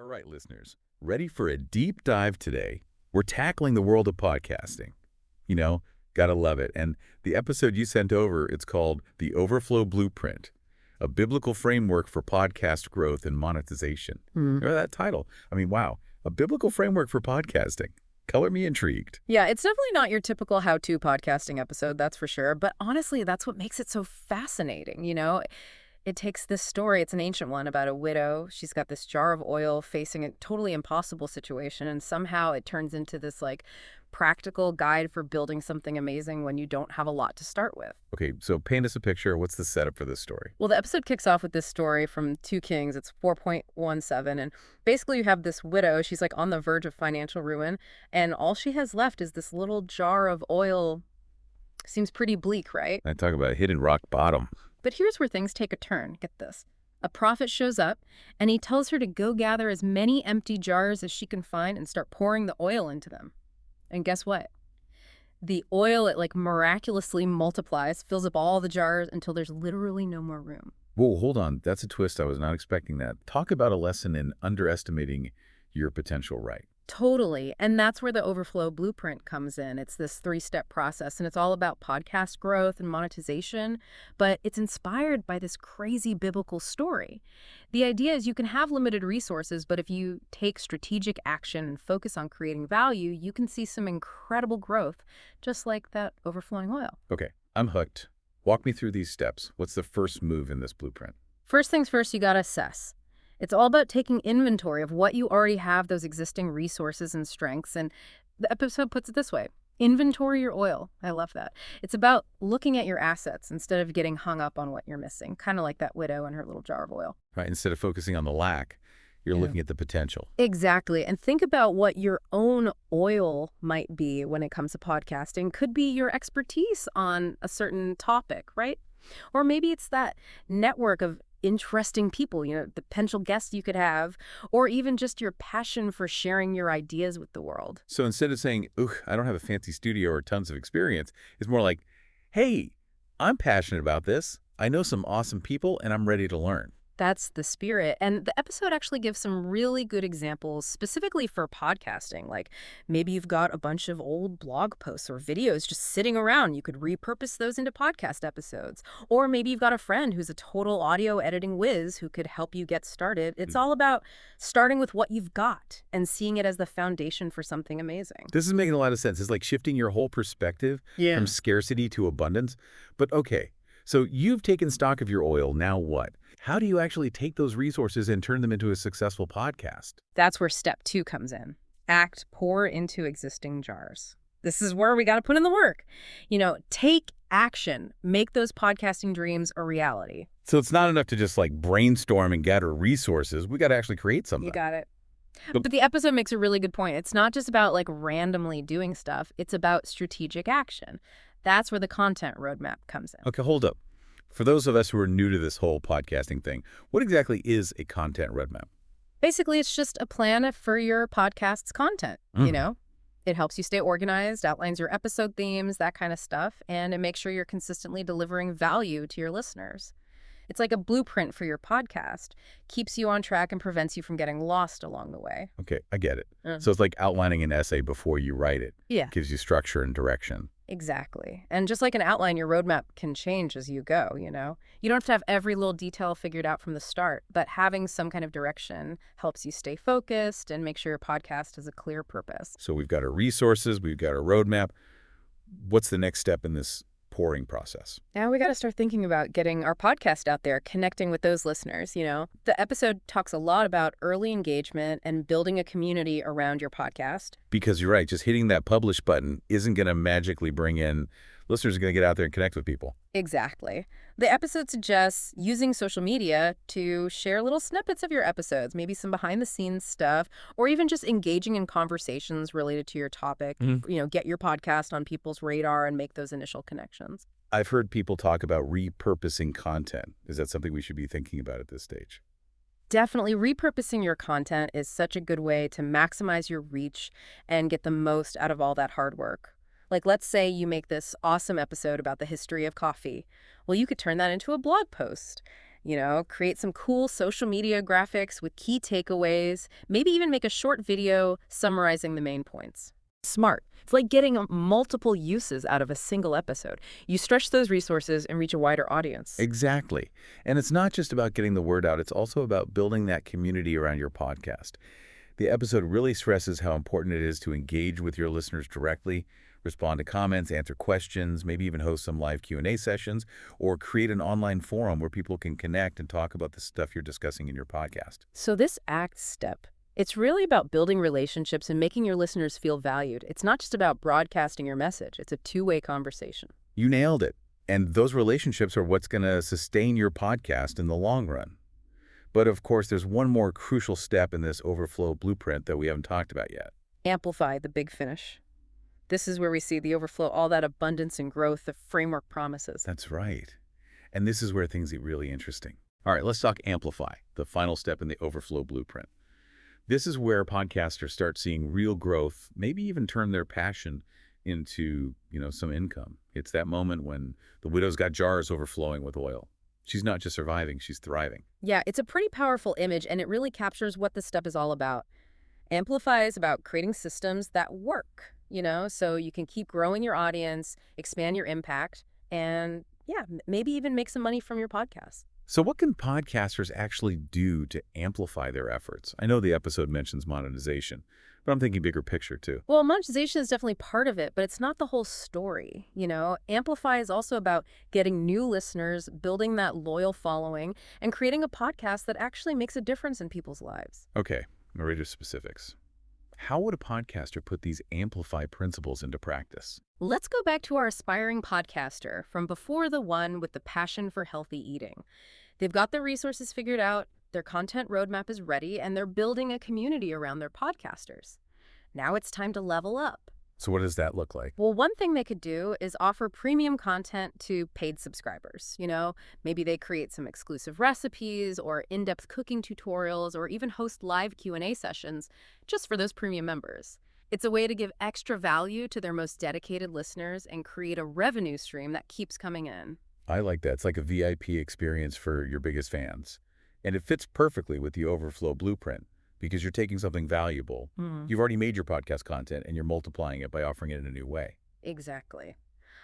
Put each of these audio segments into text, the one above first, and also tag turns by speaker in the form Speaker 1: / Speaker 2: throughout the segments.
Speaker 1: right, listeners, ready for a deep dive today? We're tackling the world of podcasting. Gotta love it. And the episode you sent over, it's called The Overflow Blueprint, a biblical framework for podcast growth and monetization. Remember that title? I mean, wow, a biblical framework for podcasting. Color me intrigued.
Speaker 2: Yeah, it's definitely not your typical how-to podcasting episode, that's for sure. But honestly, that's what makes it so fascinating. It takes this story, it's an ancient one, about a widow. She's got this jar of oil facing a totally impossible situation, and somehow it turns into this, practical guide for building something amazing when you don't have a lot to start with.
Speaker 1: Okay, so paint us a picture. What's the setup for this story?
Speaker 2: Well, the episode kicks off with this story from 2 Kings. It's 4.17, and basically you have this widow. She's, on the verge of financial ruin, and all she has left is this little jar of oil. Seems pretty bleak, right?
Speaker 1: I talk about a hidden rock bottom.
Speaker 2: But here's where things take a turn. Get this. A prophet shows up, and he tells her to go gather as many empty jars as she can find and start pouring the oil into them. And guess what? The oil, it miraculously multiplies, fills up all the jars until there's literally no more room.
Speaker 1: Whoa, hold on. That's a twist. I was not expecting that. Talk about a lesson in underestimating your potential, right?
Speaker 2: Totally. And that's where the Overflow Blueprint comes in. It's this 3-step process, and it's all about podcast growth and monetization, but it's inspired by this crazy biblical story. The idea is you can have limited resources, but if you take strategic action and focus on creating value, you can see some incredible growth, just like that overflowing oil.
Speaker 1: Okay, I'm hooked. Walk me through these steps. What's the first move in this blueprint?
Speaker 2: First things first, you gotta assess. It's all about taking inventory of what you already have, those existing resources and strengths. And the episode puts it this way: inventory your oil. I love that. It's about looking at your assets instead of getting hung up on what you're missing, kind of like that widow and her little jar of oil.
Speaker 1: Right. Instead of focusing on the lack, you're looking at the potential.
Speaker 2: Exactly. And think about what your own oil might be when it comes to podcasting. Could be your expertise on a certain topic, right? Or maybe it's that network of interesting people, the potential guests you could have, or even just your passion for sharing your ideas with the world.
Speaker 1: So instead of saying, "Ooh, I don't have a fancy studio or tons of experience," it's more like, "Hey, I'm passionate about this. I know some awesome people and I'm ready to learn."
Speaker 2: That's the spirit. And the episode actually gives some really good examples specifically for podcasting. Like maybe you've got a bunch of old blog posts or videos just sitting around. You could repurpose those into podcast episodes. Or maybe you've got a friend who's a total audio editing whiz who could help you get started. It's all about starting with what you've got and seeing it as the foundation for something amazing.
Speaker 1: This is making a lot of sense. It's like shifting your whole perspective from scarcity to abundance. But okay, so you've taken stock of your oil. Now what? How do you actually take those resources and turn them into a successful podcast?
Speaker 2: That's where step 2 comes in. Pour into existing jars. This is where we got to put in the work. Take action. Make those podcasting dreams a reality.
Speaker 1: So it's not enough to just brainstorm and gather resources. We got to actually create something.
Speaker 2: You got it. But the episode makes a really good point. It's not just about randomly doing stuff. It's about strategic action. That's where the content roadmap comes in.
Speaker 1: Okay, hold up. For those of us who are new to this whole podcasting thing, what exactly is a content roadmap?
Speaker 2: Basically, it's just a plan for your podcast's content, It helps you stay organized, outlines your episode themes, that kind of stuff, and it makes sure you're consistently delivering value to your listeners. It's like a blueprint for your podcast, keeps you on track and prevents you from getting lost along the way.
Speaker 1: Okay, I get it. So it's like outlining an essay before you write it.
Speaker 2: Yeah.
Speaker 1: Gives you structure and direction.
Speaker 2: Exactly. And just like an outline, your roadmap can change as you go, You don't have to have every little detail figured out from the start, but having some kind of direction helps you stay focused and make sure your podcast has a clear purpose.
Speaker 1: So we've got our resources, we've got our roadmap. What's the next step in this pouring process?
Speaker 2: Now we got to start thinking about getting our podcast out there, connecting with those listeners, The episode talks a lot about early engagement and building a community around your podcast.
Speaker 1: Because you're right, just hitting that publish button isn't going to magically bring in listeners are going to get out there and connect with people.
Speaker 2: Exactly. The episode suggests using social media to share little snippets of your episodes, maybe some behind-the-scenes stuff, or even just engaging in conversations related to your topic. Get your podcast on people's radar and make those initial connections.
Speaker 1: I've heard people talk about repurposing content. Is that something we should be thinking about at this stage?
Speaker 2: Definitely. Repurposing your content is such a good way to maximize your reach and get the most out of all that hard work. Let's say you make this awesome episode about the history of coffee. Well, you could turn that into a blog post. Create some cool social media graphics with key takeaways, maybe even make a short video summarizing the main points. Smart. It's like getting multiple uses out of a single episode. You stretch those resources and reach a wider audience.
Speaker 1: Exactly. And it's not just about getting the word out, it's also about building that community around your podcast. The episode really stresses how important it is to engage with your listeners directly, respond to comments, answer questions, maybe even host some live Q&A sessions, or create an online forum where people can connect and talk about the stuff you're discussing in your podcast.
Speaker 2: So this ACT step, it's really about building relationships and making your listeners feel valued. It's not just about broadcasting your message. It's a two-way conversation.
Speaker 1: You nailed it. And those relationships are what's going to sustain your podcast in the long run. But of course, there's one more crucial step in this Overflow Blueprint that we haven't talked about yet.
Speaker 2: Amplify, the big finish. This is where we see the overflow, all that abundance and growth the framework promises.
Speaker 1: That's right. And this is where things get really interesting. All right, let's talk Amplify, the final step in the Overflow Blueprint. This is where podcasters start seeing real growth, maybe even turn their passion into, some income. It's that moment when the widow's got jars overflowing with oil. She's not just surviving, she's thriving.
Speaker 2: Yeah, it's a pretty powerful image, and it really captures what this step is all about. Amplify is about creating systems that work, so you can keep growing your audience, expand your impact, and maybe even make some money from your podcast.
Speaker 1: So what can podcasters actually do to amplify their efforts? I know the episode mentions monetization, but I'm thinking bigger picture too.
Speaker 2: Well, monetization is definitely part of it, but it's not the whole story. Amplify is also about getting new listeners, building that loyal following, and creating a podcast that actually makes a difference in people's lives.
Speaker 1: Okay, we're ready to specifics. How would a podcaster put these Amplify principles into practice?
Speaker 2: Let's go back to our aspiring podcaster from before, the one with the passion for healthy eating. They've got their resources figured out, their content roadmap is ready, and they're building a community around their podcasters. Now it's time to level up.
Speaker 1: So what does that look like?
Speaker 2: Well, one thing they could do is offer premium content to paid subscribers. Maybe they create some exclusive recipes or in-depth cooking tutorials or even host live Q&A sessions just for those premium members. It's a way to give extra value to their most dedicated listeners and create a revenue stream that keeps coming in.
Speaker 1: I like that. It's like a VIP experience for your biggest fans. And it fits perfectly with the Overflow Blueprint because you're taking something valuable. You've already made your podcast content and you're multiplying it by offering it in a new way.
Speaker 2: Exactly.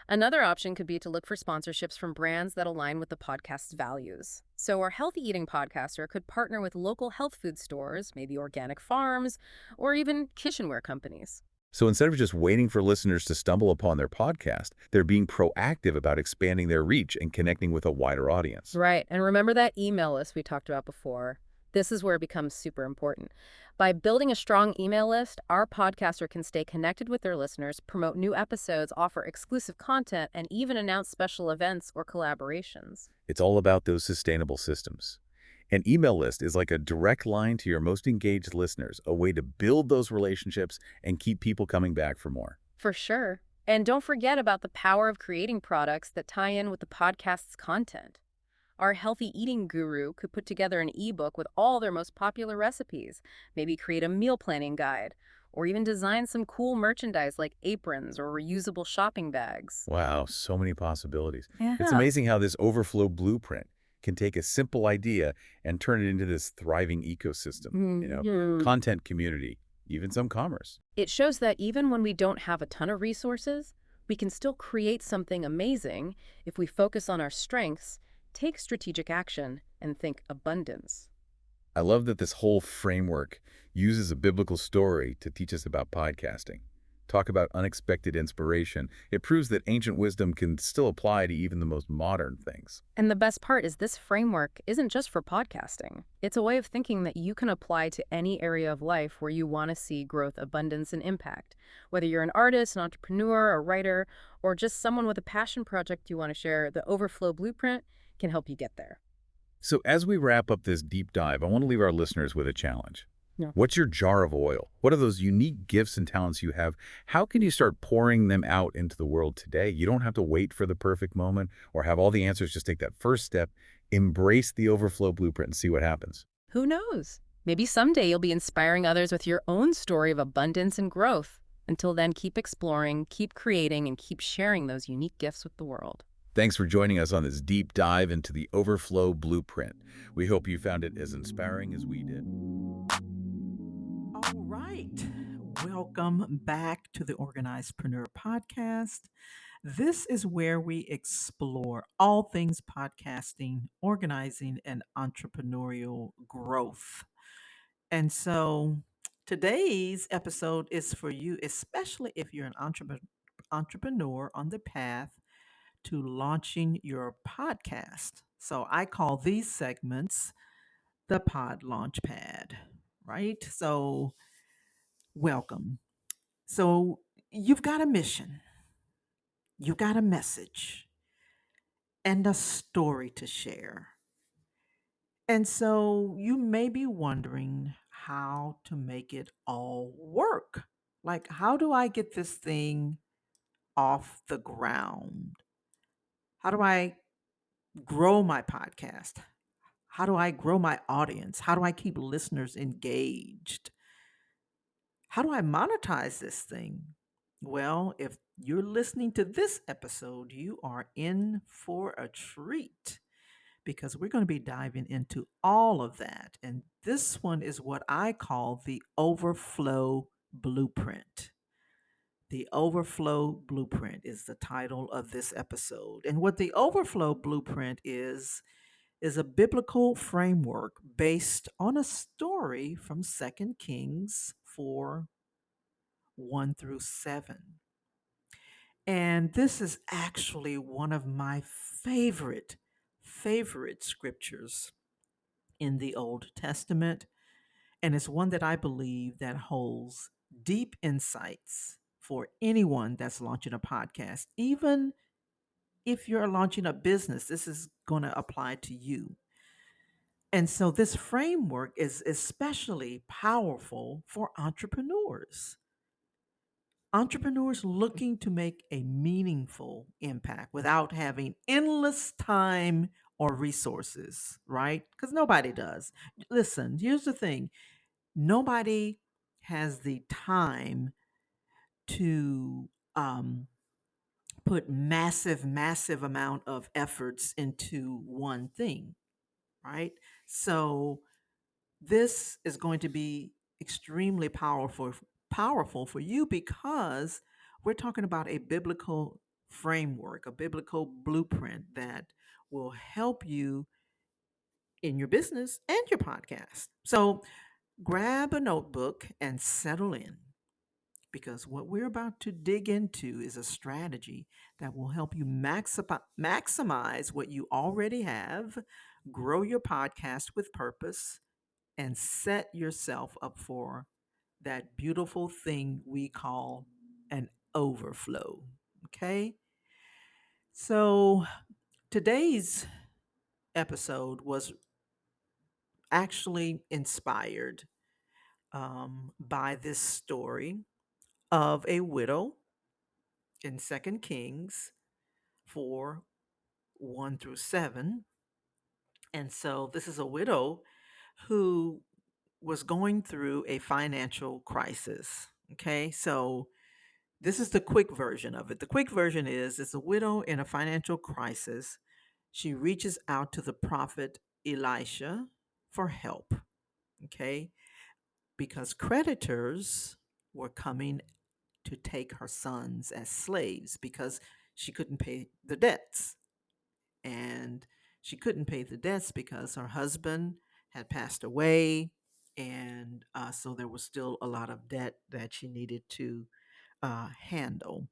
Speaker 2: Another option could be to look for sponsorships from brands that align with the podcast's values. So our healthy eating podcaster could partner with local health food stores, maybe organic farms, or even kitchenware companies.
Speaker 1: So instead of just waiting for listeners to stumble upon their podcast, they're being proactive about expanding their reach and connecting with a wider audience.
Speaker 2: Right. And remember that email list we talked about before? This is where it becomes super important. By building a strong email list, our podcaster can stay connected with their listeners, promote new episodes, offer exclusive content, and even announce special events or collaborations.
Speaker 1: It's all about those sustainable systems. An email list is like a direct line to your most engaged listeners, a way to build those relationships and keep people coming back for more.
Speaker 2: For sure. And don't forget about the power of creating products that tie in with the podcast's content. Our healthy eating guru could put together an ebook with all their most popular recipes, maybe create a meal planning guide, or even design some cool merchandise like aprons or reusable shopping bags.
Speaker 1: Wow, so many possibilities.
Speaker 2: Yeah.
Speaker 1: It's amazing how this Overflow Blueprint can take a simple idea and turn it into this thriving ecosystem, content community, even some commerce.
Speaker 2: It shows that even when we don't have a ton of resources, we can still create something amazing if we focus on our strengths, take strategic action, and think abundance.
Speaker 1: I love that this whole framework uses a biblical story to teach us about podcasting. Talk about unexpected inspiration. It proves that ancient wisdom can still apply to even the most modern things.
Speaker 2: And the best part is this framework isn't just for podcasting. It's a way of thinking that you can apply to any area of life where you want to see growth, abundance, and impact. Whether you're an artist, an entrepreneur, a writer, or just someone with a passion project you want to share, the Overflow Blueprint can help you get there.
Speaker 1: So as we wrap up this deep dive, I want to leave our listeners with a challenge.
Speaker 2: Yeah.
Speaker 1: What's your jar of oil? What are those unique gifts and talents you have? How can you start pouring them out into the world today? You don't have to wait for the perfect moment or have all the answers. Just take that first step, embrace the Overflow Blueprint and see what happens.
Speaker 2: Who knows? Maybe someday you'll be inspiring others with your own story of abundance and growth. Until then, keep exploring, keep creating, and keep sharing those unique gifts with the world.
Speaker 1: Thanks for joining us on this deep dive into the Overflow Blueprint. We hope you found it as inspiring as we did.
Speaker 3: All right. Welcome back to the Organizedpreneur podcast. This is where we explore all things podcasting, organizing, and entrepreneurial growth. And so today's episode is for you, especially if you're an entrepreneur on the path to launching your podcast. So I call these segments the Pod Launch Pad, right? So welcome. So you've got a mission, you've got a message, and a story to share. And so you may be wondering how to make it all work. Like, how do I get this thing off the ground? How do I grow my podcast? How do I grow my audience? How do I keep listeners engaged? How do I monetize this thing? Well, if you're listening to this episode, you are in for a treat because we're going to be diving into all of that. And this one is what I call the Overflow Blueprint. The Overflow Blueprint is the title of this episode. And what the Overflow Blueprint is a biblical framework based on a story from Second Kings 4 1 through 7. And this is actually one of my favorite scriptures in the Old Testament. And it's one that I believe that holds deep insights for anyone that's launching a podcast. Even if you're launching a business, this is going to apply to you. And so this framework is especially powerful for entrepreneurs looking to make a meaningful impact without having endless time or resources, right? Because nobody does. Listen, here's the thing, nobody has the time to put massive amount of efforts into one thing, right? So this is going to be extremely powerful for you because we're talking about a biblical framework, a biblical blueprint that will help you in your business and your podcast. So grab a notebook and settle in because what we're about to dig into is a strategy that will help you maximize what you already have, grow your podcast with purpose, and set yourself up for that beautiful thing we call an overflow. Okay. So today's episode was actually inspired by this story of a widow in Second Kings 4 1 through 7. And so this is a widow who was going through a financial crisis. Okay. So this is the quick version of it. The quick version is it's a widow in a financial crisis. She reaches out to the prophet Elisha for help, okay? Because creditors were coming to take her sons as slaves because she couldn't pay the debts. And she couldn't pay the debts because her husband had passed away. And so there was still a lot of debt that she needed to handle.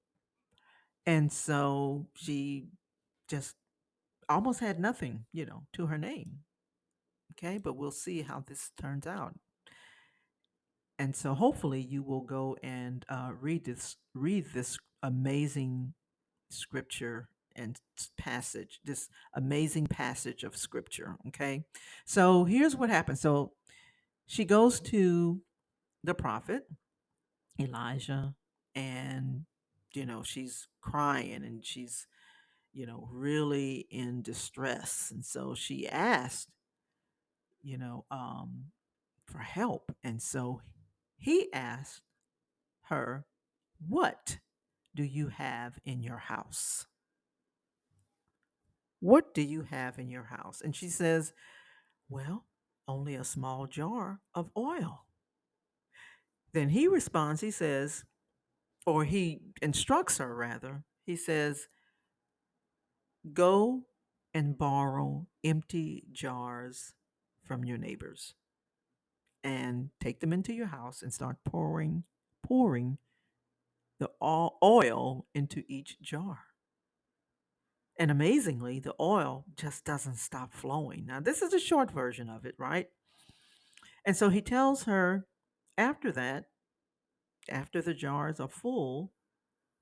Speaker 3: And so she just almost had nothing, to her name. Okay, but we'll see how this turns out. And so hopefully you will go and read this amazing scripture and passage, this amazing passage of scripture. Okay, so here's what happens. So she goes to the prophet Elijah, and she's crying and she's really in distress. And so she asked, you know, um, for help. And so he asked her, "What do you have in your house?" What do you have in your house? And she says, well, only a small jar of oil. Then he responds, he says, or he instructs her rather, he says, go and borrow empty jars from your neighbors and take them into your house and start pouring the oil into each jar. And amazingly, the oil just doesn't stop flowing. Now, this is a short version of it, right? And so he tells her after that, after the jars are full,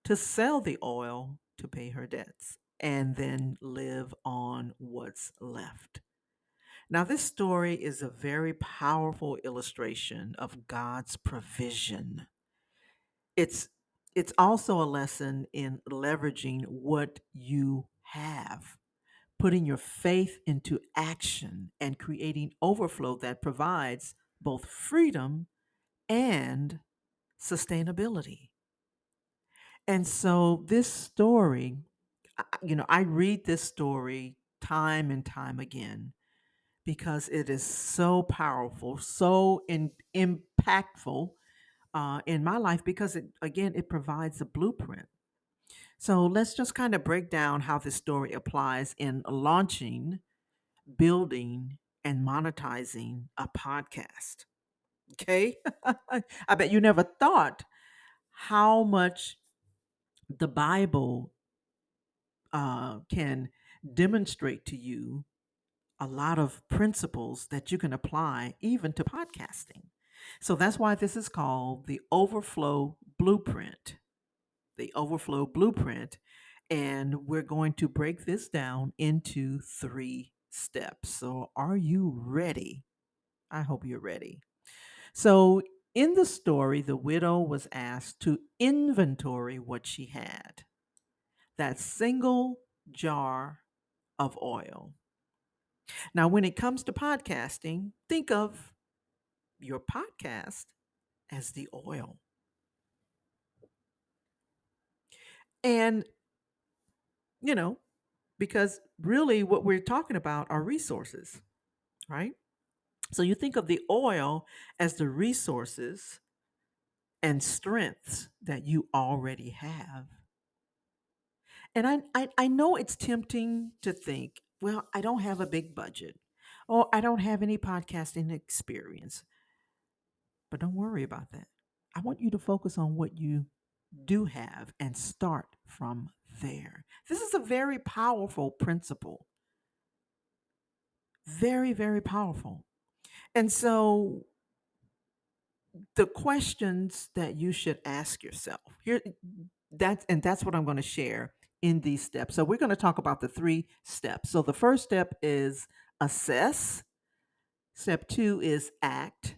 Speaker 3: to sell the oil to pay her debts and then live on what's left. Now, this story is a very powerful illustration of God's provision. It's it's also a lesson in leveraging what you have, putting your faith into action and creating overflow that provides both freedom and sustainability. And so this story, I read this story time and time again because it is so powerful, so impactful in my life because it provides a blueprint. So let's just kind of break down how this story applies in launching, building, and monetizing a podcast. Okay. I bet you never thought how much the Bible can demonstrate to you a lot of principles that you can apply even to podcasting. So that's why this is called the Overflow Blueprint. The Overflow Blueprint. And we're going to break this down into 3 steps. So are you ready? I hope you're ready. So in the story, the widow was asked to inventory what she had, that single jar of oil. Now, when it comes to podcasting, think of your podcast as the oil. And, you know, because really what we're talking about are resources, right? So you think of the oil as the resources and strengths that you already have. And I know it's tempting to think, well, I don't have a big budget or I don't have any podcasting experience. But don't worry about that. I want you to focus on what you do have and start from there. This is a very powerful principle. Very, very powerful. And so the questions that you should ask yourself here, that's what I'm going to share in these steps. So we're going to talk about the 3 steps. So the first step is assess. Step 2 is act.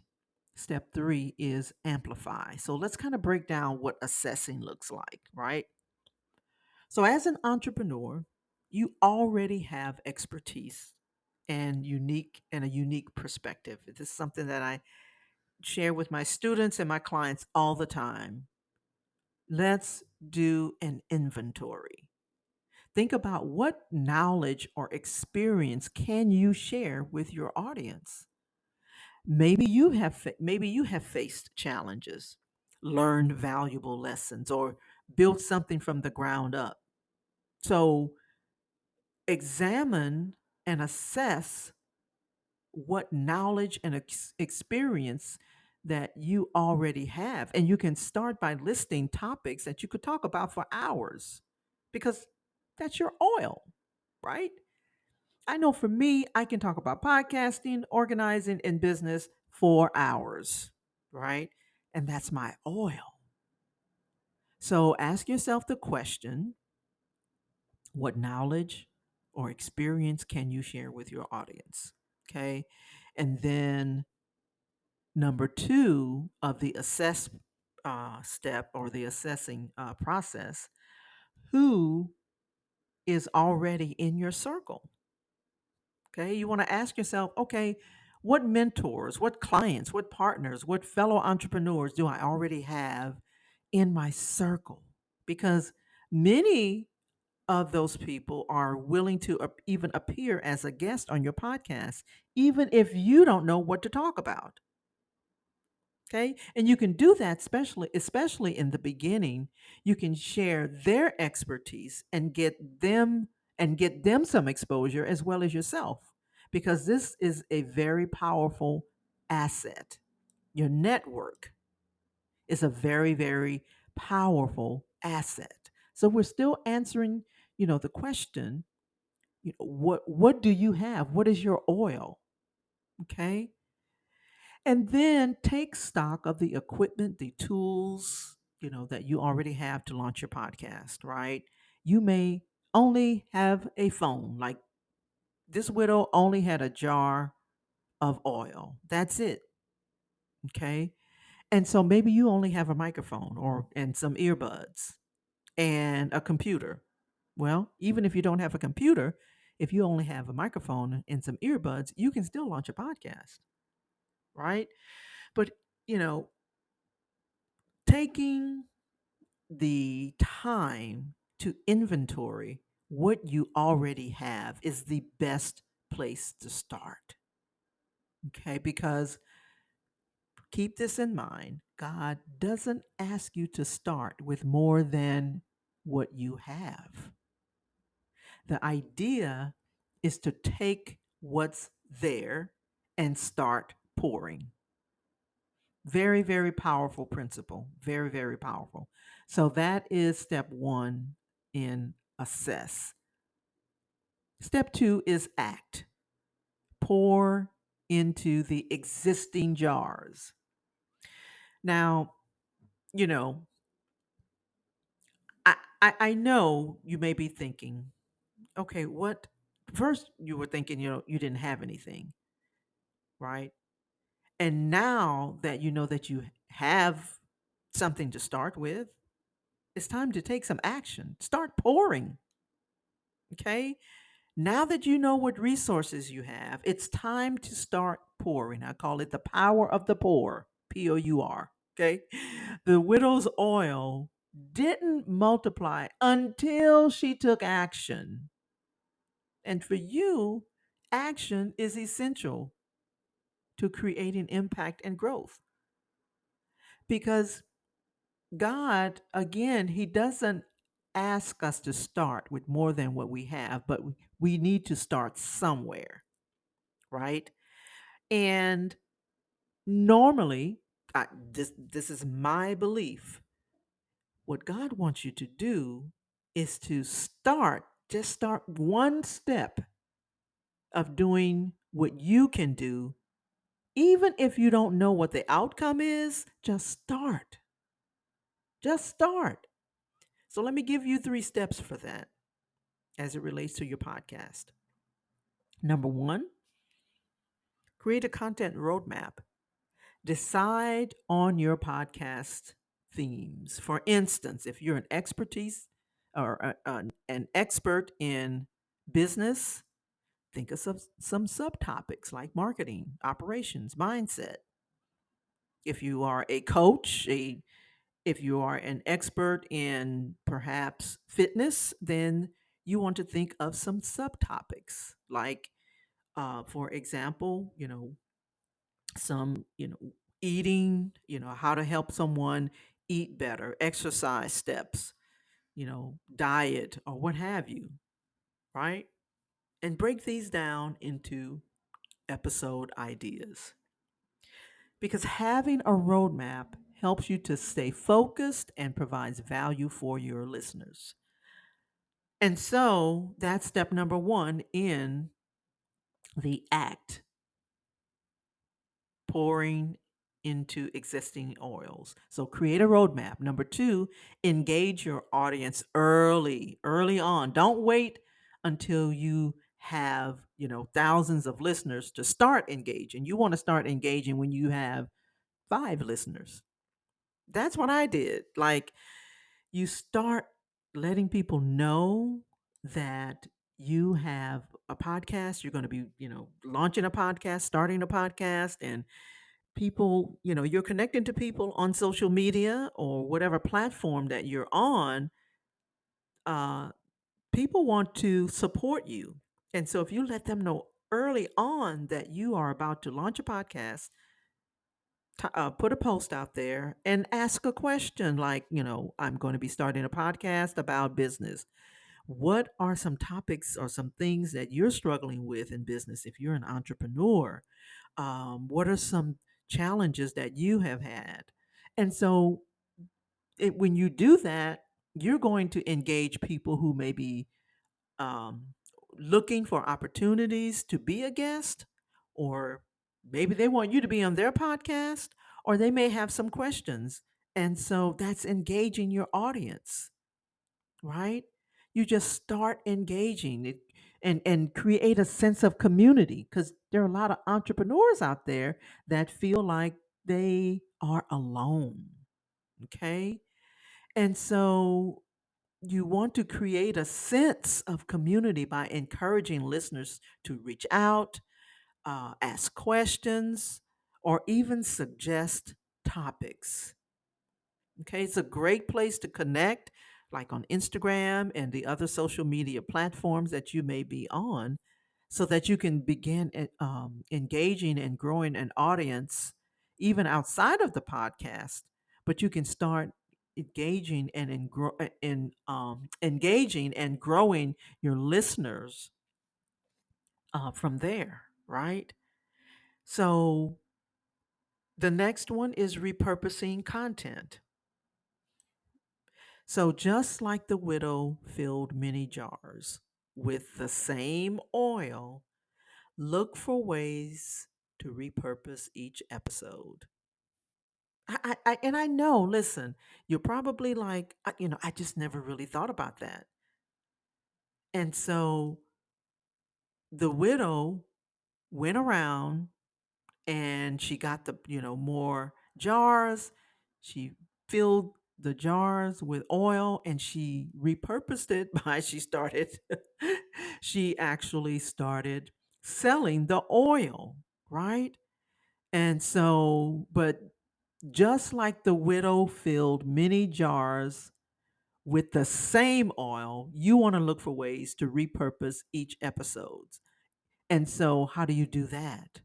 Speaker 3: Step 3 is amplify. So let's kind of break down what assessing looks like, right? So as an entrepreneur, you already have expertise and a unique perspective. This is something that I share with my students and my clients all the time. Let's do an inventory. Think about what knowledge or experience can you share with your audience. Maybe you have faced challenges, learned valuable lessons, or built something from the ground up. So examine and assess what knowledge and experience that you already have. And you can start by listing topics that you could talk about for hours because that's your oil, right? I know for me, I can talk about podcasting, organizing, and business for hours, right? And that's my oil. So ask yourself the question, what knowledge or experience can you share with your audience? Okay. And then number 2 of the assess step or the assessing process, who is already in your circle? Okay. You want to ask yourself, okay, what mentors, what clients, what partners, what fellow entrepreneurs do I already have in my circle? Because many of those people are willing to even appear as a guest on your podcast, even if you don't know what to talk about. Okay. And you can do that especially in the beginning. You can share their expertise and get them some exposure as well as yourself. Because this is a very powerful asset. Your network is a very, very powerful asset. So we're still answering, the question, what do you have? What is your oil? Okay. And then take stock of the equipment, the tools, that you already have to launch your podcast, right? You may only have a phone. Like this widow only had a jar of oil. That's it. Okay. And so maybe you only have a microphone or and some earbuds and a computer. Well, even if you don't have a computer, if you only have a microphone and some earbuds, you can still launch a podcast, right? But, you know, taking the time to inventory what you already have is the best place to start. Okay, because keep this in mind, God doesn't ask you to start with more than what you have. The idea is to take what's there and start pouring. Very, very powerful principle. Very, very powerful. So that is step one in assess. Step two is act. Pour into the existing jars. Now, you know, I know you may be thinking, okay, what? First, you were thinking, you didn't have anything, right? And now that you know that you have something to start with, it's time to take some action. Start pouring. Okay. Now that you know what resources you have, it's time to start pouring. I call it the power of the pour, Pour. Okay. The widow's oil didn't multiply until she took action. And for you, action is essential to creating impact and growth because God, again, He doesn't ask us to start with more than what we have, but we need to start somewhere, right? And normally, this is my belief. What God wants you to do is to just start one step of doing what you can do, even if you don't know what the outcome is. Just start. Just start. So let me give you 3 steps for that as it relates to your podcast. Number one, create a content roadmap. Decide on your podcast themes. For instance, if you're an expert in business, think of some subtopics like marketing, operations, mindset. If you are a coach, if you are an expert in perhaps fitness, then you want to think of some subtopics like, for example, some, eating, how to help someone eat better, exercise steps, diet or what have you, right? And break these down into episode ideas. Because having a roadmap helps you to stay focused and provides value for your listeners. And so that's step number one in the act, pouring into existing oils. So create a roadmap. Number two, engage your audience early on. Don't wait until you have, thousands of listeners to start engaging. You want to start engaging when you have 5 listeners. That's what I did. Like, you start letting people know that you have a podcast, you're going to be, launching a podcast, starting a podcast, and people, you're connecting to people on social media or whatever platform that you're on. uh people want to support you. And so if you let them know early on that you are about to launch a podcast, put a post out there and ask a question like, I'm going to be starting a podcast about business. What are some topics or some things that you're struggling with in business if you're an entrepreneur? What are some challenges that you have had? And so when you do that, you're going to engage people who may be um, looking for opportunities to be a guest, or maybe they want you to be on their podcast, or they may have some questions. And so that's engaging your audience, right? You just start engaging it and create a sense of community, because there are a lot of entrepreneurs out there that feel like they are alone. Okay. And so you want to create a sense of community by encouraging listeners to reach out, ask questions, or even suggest topics. Okay, it's a great place to connect, like on Instagram and the other social media platforms that you may be on, so that you can begin engaging and growing an audience even outside of the podcast. But you can start engaging and engaging and growing your listeners from there, right? So the next one is repurposing content. So, just like the widow filled many jars with the same oil, look for ways to repurpose each episode. And I know, listen, you're probably like, I just never really thought about that. And so the widow went around and she got the more jars. She filled the jars with oil and she repurposed it by she actually started selling the oil, right? And so, but just like the widow filled many jars with the same oil, you want to look for ways to repurpose each episode. And so, how do you do that?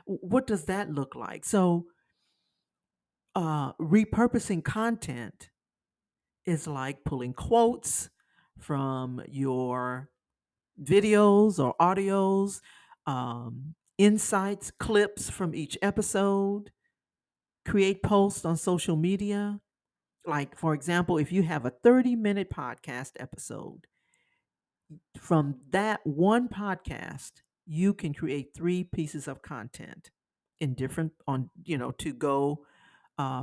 Speaker 3: What does that look like? So, repurposing content is like pulling quotes from your videos or audios, insights, clips from each episode, create posts on social media. Like, for example, if you have a 30-minute podcast episode, from that one podcast, you can create three pieces of content in different on to go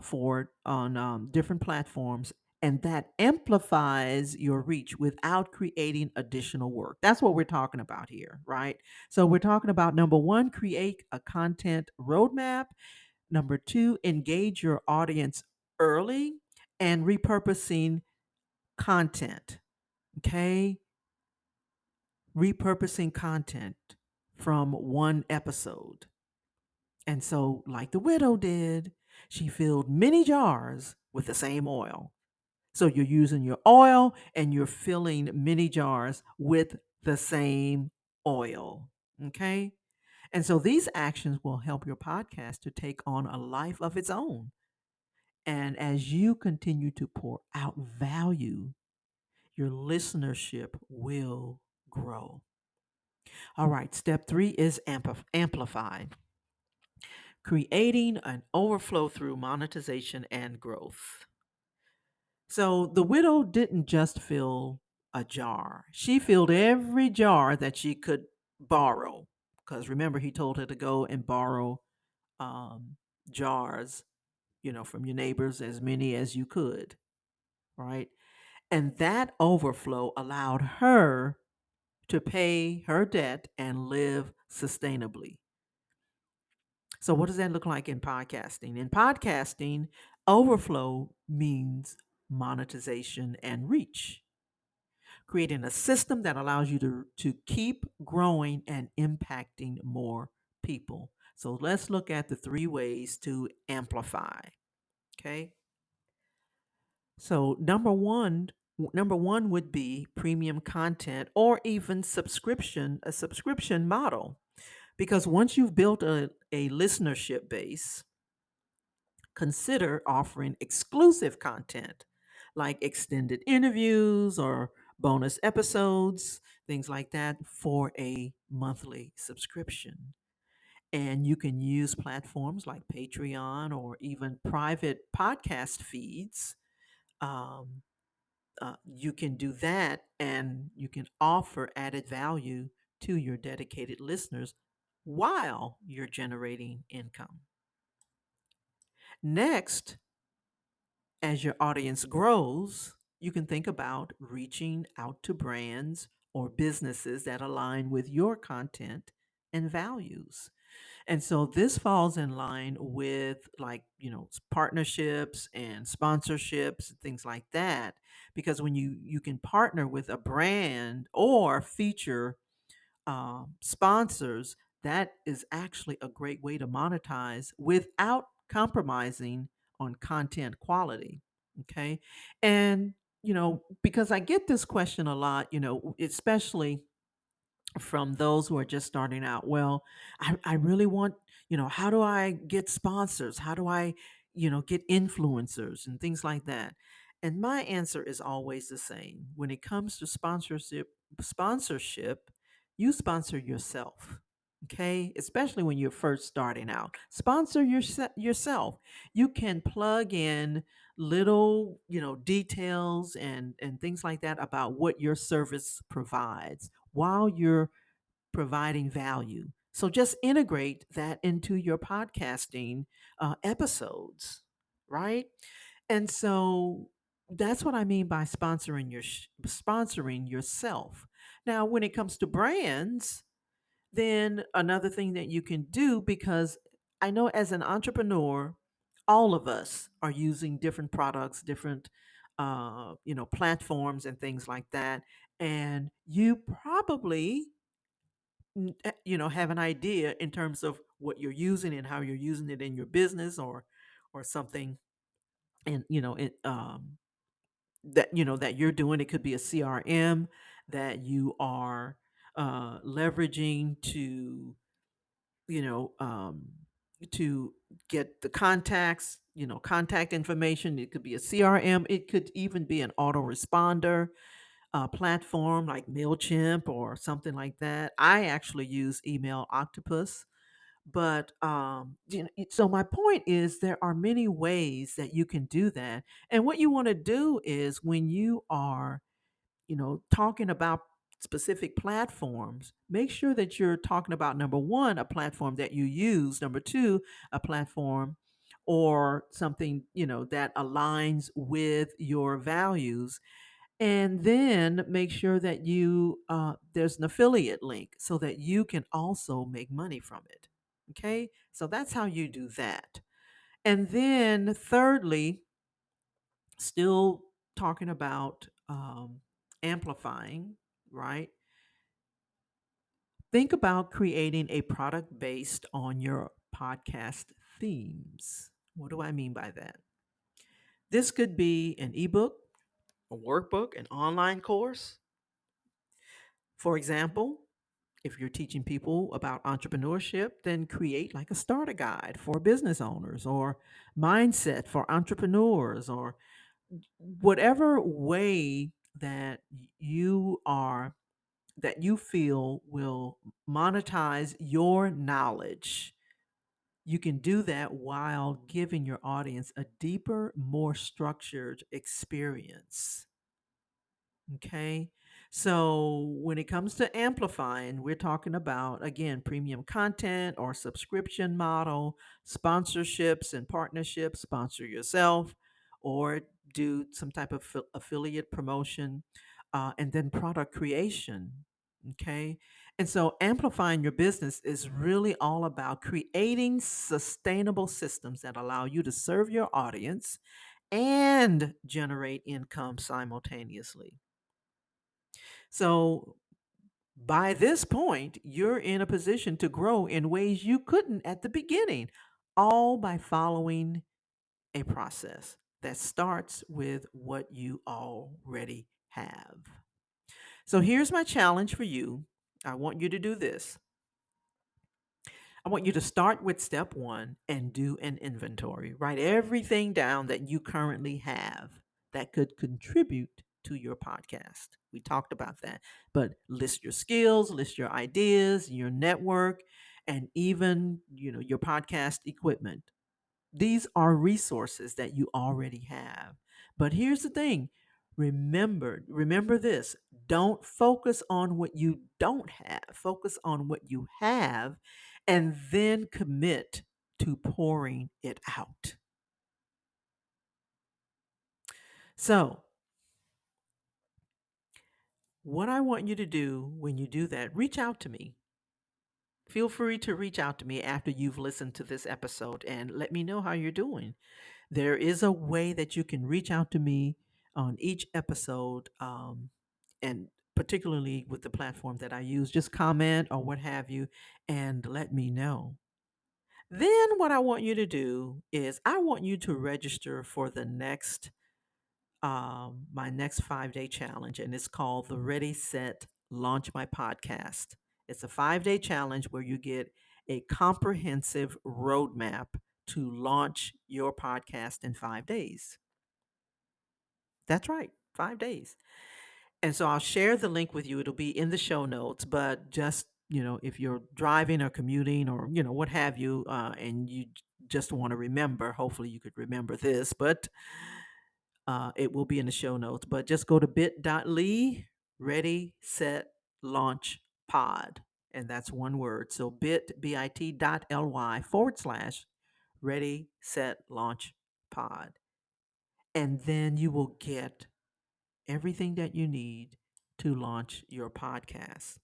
Speaker 3: forward on different platforms, and that amplifies your reach without creating additional work. That's what we're talking about here, right? So we're talking about number one, create a content roadmap. Number two, engage your audience early and repurposing content. Okay, repurposing content from one episode. And so, like the widow did, she filled many jars with the same oil. So you're using your oil and you're filling many jars with the same oil. Okay. And so these actions will help your podcast to take on a life of its own. And as you continue to pour out value, your listenership will grow. All right, step three is amplify, creating an overflow through monetization and growth. So the widow didn't just fill a jar, she filled every jar that she could borrow. Because remember, he told her to go and borrow um, jars, from your neighbors, as many as you could, right? And that overflow allowed her to pay her debt and live sustainably. So, what does that look like in podcasting? In podcasting, overflow means monetization and reach, creating a system that allows you to keep growing and impacting more people. So, let's look at the three ways to amplify. Okay. So, number one, Number one would be premium content or even a subscription model. Because once you've built a listenership base, consider offering exclusive content like extended interviews or bonus episodes, things like that, for a monthly subscription. And you can use platforms like Patreon or even private podcast feeds. Um, you can do that and you can offer added value to your dedicated listeners while you're generating income. Next, as your audience grows, you can think about reaching out to brands or businesses that align with your content and values. And so this falls in line with, like, partnerships and sponsorships and things like that, because when you can partner with a brand or feature sponsors, that is actually a great way to monetize without compromising on content quality. Okay. And, because I get this question a lot, especially from those who are just starting out. Well, I really want, how do I get sponsors? How do I, get influencers and things like that? And my answer is always the same. When it comes to sponsorship, you sponsor yourself. Okay, especially when you're first starting out, sponsor yourself. You can plug in little, details and things like that about what your service provides while you're providing value. So just integrate that into your podcasting episodes, right? And so that's what I mean by sponsoring yourself. Now, when it comes to brands, then another thing that you can do, because I know as an entrepreneur, all of us are using different products, different platforms and things like that, and you probably have an idea in terms of what you're using and how you're using it in your business, or something, and that you're doing. It could be a CRM that you are leveraging you know um, to get the contact information. It could be a CRM. It could even be an autoresponder platform like MailChimp or something like that. I actually use Email Octopus. But so my point is, there are many ways that you can do that. And what you want to do is, when you are, talking about specific platforms, make sure that you're talking about, number one, a platform that you use, number two, a platform or something, that aligns with your values, and then make sure that there's an affiliate link so that you can also make money from it. Okay, so that's how you do that. And then thirdly, still talking about amplifying, right? Think about creating a product based on your podcast themes. What do I mean by that? This could be an ebook, a workbook, an online course. For example, if you're teaching people about entrepreneurship, then create like a starter guide for business owners, or mindset for entrepreneurs, or whatever way that you feel will monetize your knowledge. You can do that while giving your audience a deeper, more structured experience. Okay. So when it comes to amplifying, we're talking about, again, premium content or subscription model, sponsorships and partnerships, sponsor yourself, or do some type of affiliate promotion, and then product creation. Okay. And so amplifying your business is really all about creating sustainable systems that allow you to serve your audience and generate income simultaneously. So by this point, you're in a position to grow in ways you couldn't at the beginning, all by following a process that starts with what you already have. So here's my challenge for you. I want you to do this. I want you to start with step one and do an inventory. Write everything down that you currently have that could contribute to your podcast. We talked about that. But list your skills, list your ideas, your network, and even, your podcast equipment. These are resources that you already have. But here's the thing. Remember this. Don't focus on what you don't have. Focus on what you have and then commit to pouring it out. So, what I want you to do when you do that, reach out to me. Feel free to reach out to me after you've listened to this episode and let me know how you're doing. There is a way that you can reach out to me on each episode, and particularly with the platform that I use, just comment or what have you, and let me know. Then, what I want you to do is I want you to register for the next my next 5-day challenge, and it's called the Ready, Set, Launch My Podcast. It's a 5-day challenge where you get a comprehensive roadmap to launch your podcast in 5 days. That's right, 5 days. And so I'll share the link with you. It'll be in the show notes, but just, if you're driving or commuting or, what have you, and you just want to remember, hopefully you could remember this, but it will be in the show notes, but just go to bit.ly, ready, set, launch pod. And that's one word. So bit.ly/, ready, set, launch pod. And then you will get everything that you need to launch your podcast.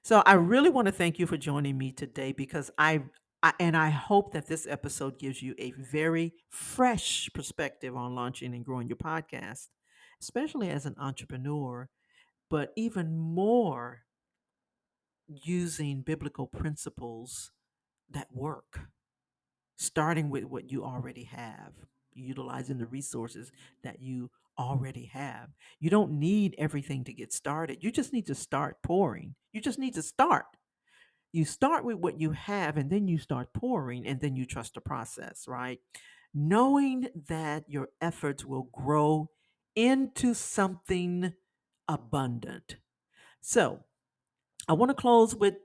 Speaker 3: So I really want to thank you for joining me today because I hope that this episode gives you a very fresh perspective on launching and growing your podcast, especially as an entrepreneur, but even more using biblical principles that work, starting with what you already have, utilizing the resources that you already have. You don't need everything to get started. You just need to start pouring. You just need to start. You start with what you have and then you start pouring and then you trust the process, right? Knowing that your efforts will grow into something abundant. So, I want to close with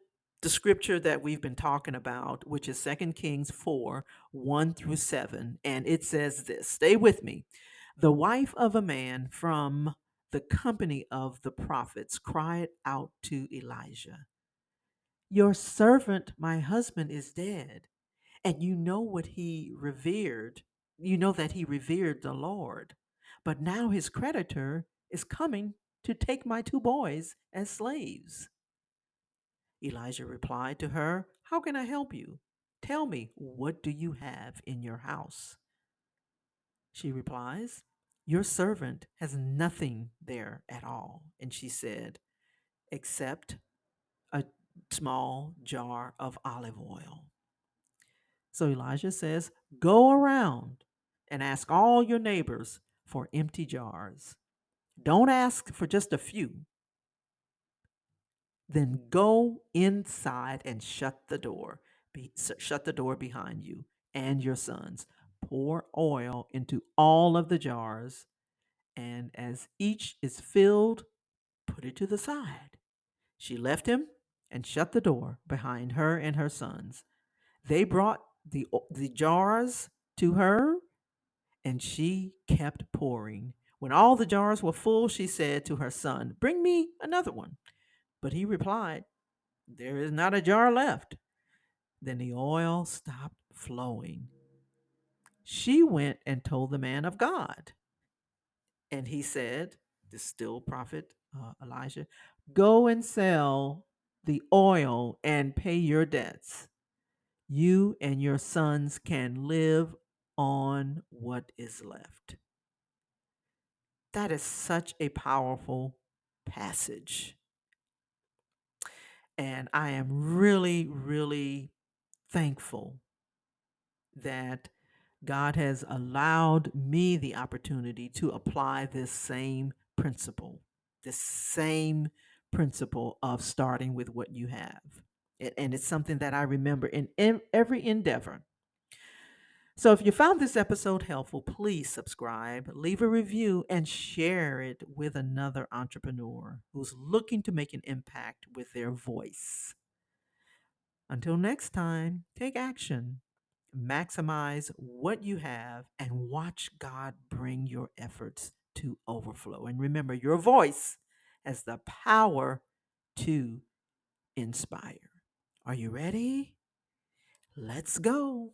Speaker 3: the scripture that we've been talking about, which is 2 Kings 4:1-7. And it says this, stay with me. The wife of a man from the company of the prophets cried out to Elijah, your servant, my husband, is dead. And you know what he revered. You know that he revered the Lord. But now his creditor is coming to take my 2 boys as slaves. Elijah replied to her, how can I help you? Tell me, what do you have in your house? She replies, your servant has nothing there at all. And she said, except a small jar of olive oil. So Elijah says, go around and ask all your neighbors for empty jars. Don't ask for just a few. Then go inside and shut the door. Shut the door behind you and your sons. Pour oil into all of the jars, and as each is filled, put it to the side. She left him and shut the door behind her and her sons. They brought the jars to her, and she kept pouring. When all the jars were full, she said to her son, bring me another one. But he replied, there is not a jar left. Then the oil stopped flowing. She went and told the man of God. And he said, the still prophet Elijah, go and sell the oil and pay your debts. You and your sons can live on what is left. That is such a powerful passage. And I am really, really thankful that God has allowed me the opportunity to apply this same principle, the same principle of starting with what you have. And it's something that I remember in every endeavor. So if you found this episode helpful, please subscribe, leave a review, and share it with another entrepreneur who's looking to make an impact with their voice. Until next time, take action, maximize what you have, and watch God bring your efforts to overflow. And remember, your voice has the power to inspire. Are you ready? Let's go.